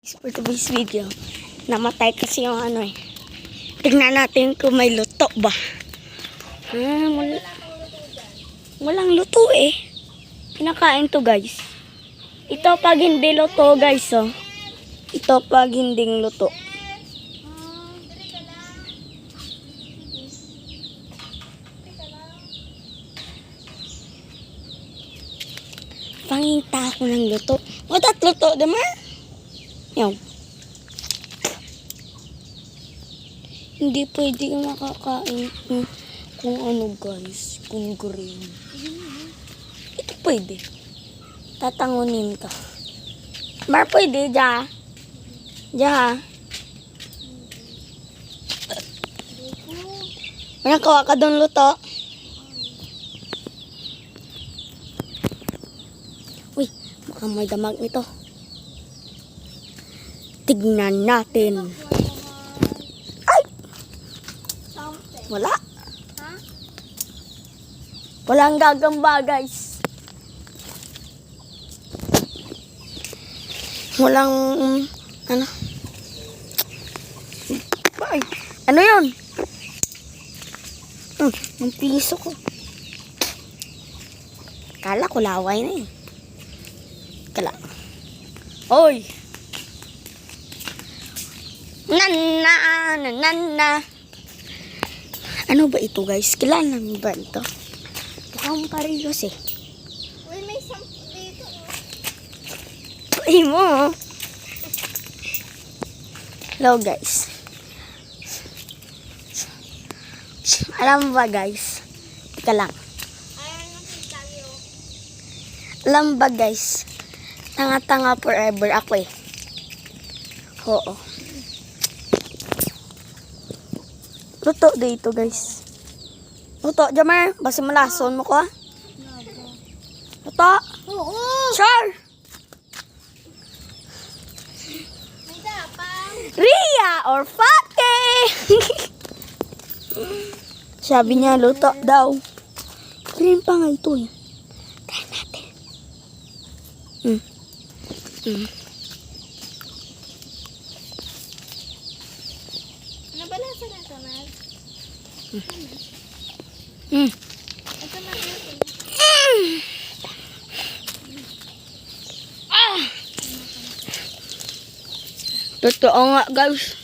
For today's video, namatay kasi yung ano eh. Tignan natin kung may luto ba. Walang luto eh. Pinakain to guys. Ito pag hindi luto guys oh. Ito pag hindi luto. Panginta ako ng luto. Watat luto naman. Yaw. Hindi pwede makakain kung ano guys, kung green. Ito pwede. Tatangunin ka. Mar pwede, ja. Ja. Manakawa ka doon luto. Uy, baka may damag nito. Tignan natin. Ay! Wala. Walang gagamba, guys. Walang, ano? Ay, ano yun? Ang piso ko. Kala ko laway na eh. Kala. Oy! Nana. Ano ba ito guys? Kilala mo ba ito? Mukhang parehas eh. Uy, may sampo dito. Ay mo. Hello guys. Alam mo ba guys? Tika lang. Ayaw na tayo. Alam ba guys? Tanga-tanga forever ako eh. Oo. Luto dito guys. Luto, Jamar. Basta malason mo ko ah. Luto. Oo. Sure. May dapang. Ria or Fate. Sabi niya luto daw. Green pa nga ito eh. Try natin. Ano ba nasa na ito, Mel? Ito na natin. Totoo nga guys.